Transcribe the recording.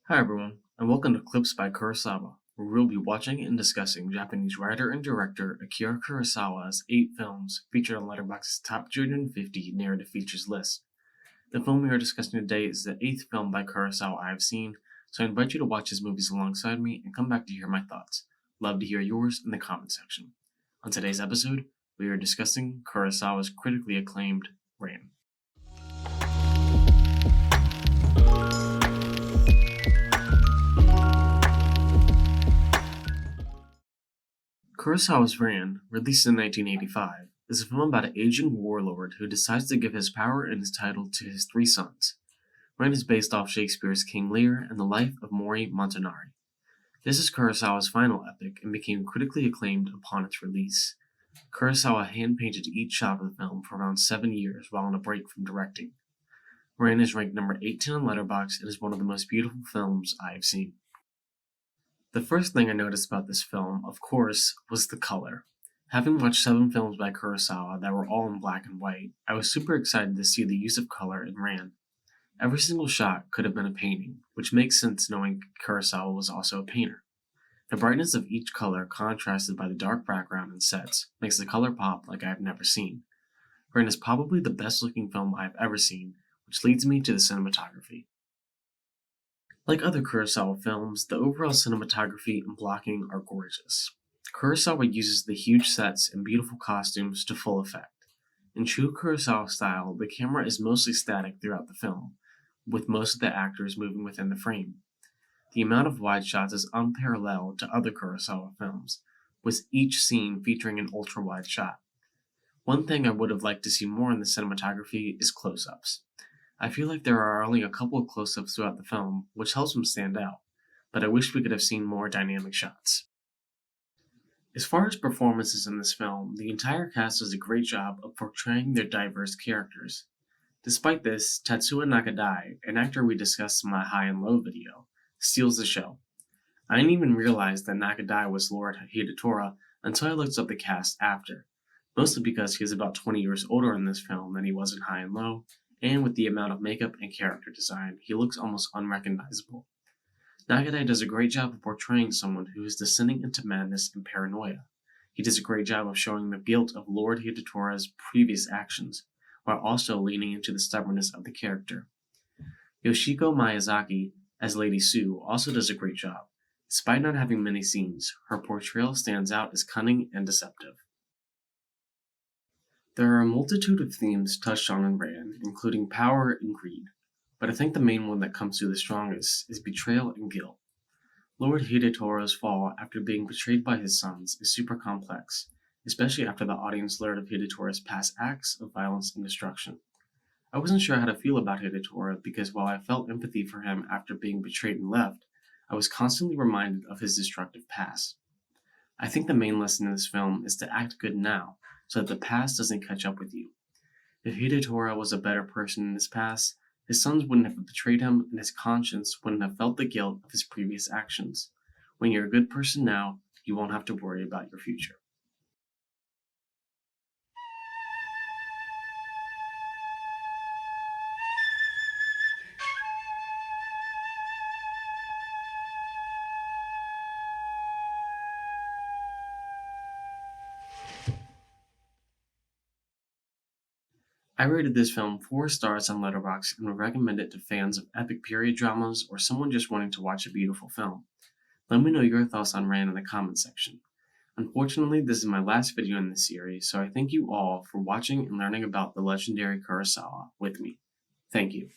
Hi everyone, and welcome to Clips by Kurosawa, where we'll be watching and discussing Japanese writer and director Akira Kurosawa's 8 films featured on Letterboxd's Top 250 Narrative Features list. The film we are discussing today is the 8th film by Kurosawa I have seen, so I invite you to watch his movies alongside me and come back to hear my thoughts. Love to hear yours in the comment section. On today's episode, we are discussing Kurosawa's critically acclaimed Rain. Kurosawa's Ran, released in 1985, is a film about an aging warlord who decides to give his power and his title to his 3 sons. Ran is based off Shakespeare's King Lear and the life of Mori Motonari. This is Kurosawa's final epic and became critically acclaimed upon its release. Kurosawa hand-painted each shot of the film for around 7 years while on a break from directing. Ran is ranked number 18 on Letterboxd and is one of the most beautiful films I have seen. The first thing I noticed about this film, of course, was the color. Having watched 7 films by Kurosawa that were all in black and white, I was super excited to see the use of color in Ran. Every single shot could have been a painting, which makes sense knowing Kurosawa was also a painter. The brightness of each color contrasted by the dark background and sets makes the color pop like I have never seen. Ran is probably the best looking film I have ever seen, which leads me to the cinematography. Like other Kurosawa films, the overall cinematography and blocking are gorgeous. Kurosawa uses the huge sets and beautiful costumes to full effect. In true Kurosawa style, the camera is mostly static throughout the film, with most of the actors moving within the frame. The amount of wide shots is unparalleled to other Kurosawa films, with each scene featuring an ultra-wide shot. One thing I would have liked to see more in the cinematography is close-ups. I feel like there are only a couple of close-ups throughout the film, which helps them stand out, but I wish we could have seen more dynamic shots. As far as performances in this film, the entire cast does a great job of portraying their diverse characters. Despite this, Tatsuya Nakadi, an actor we discussed in my high and low video, steals the show. I didn't even realize that Nakadi was Lord Hidetora until I looked up the cast after, mostly because he is about 20 years older in this film than he was in High and Low, and with the amount of makeup and character design, he looks almost unrecognizable. Nakadi does a great job of portraying someone who is descending into madness and paranoia. He does a great job of showing the guilt of Lord Hidetora's previous actions, while also leaning into the stubbornness of the character. Yoshiko Miyazaki, as Lady Sue, also does a great job. Despite not having many scenes, her portrayal stands out as cunning and deceptive. There are a multitude of themes touched on in Ran, including power and greed, but I think the main one that comes through the strongest is betrayal and guilt. Lord Hidetora's fall after being betrayed by his sons is super complex, especially after the audience learned of Hidetora's past acts of violence and destruction. I wasn't sure how to feel about Hidetora because while I felt empathy for him after being betrayed and left, I was constantly reminded of his destructive past. I think the main lesson in this film is to act good now, so that the past doesn't catch up with you. If Hidetora was a better person in his past, his sons wouldn't have betrayed him and his conscience wouldn't have felt the guilt of his previous actions. When you're a good person now, you won't have to worry about your future. I rated this film 4 stars on Letterboxd and would recommend it to fans of epic period dramas or someone just wanting to watch a beautiful film. Let me know your thoughts on Ran in the comment section. Unfortunately, this is my last video in this series, so I thank you all for watching and learning about the legendary Kurosawa with me. Thank you.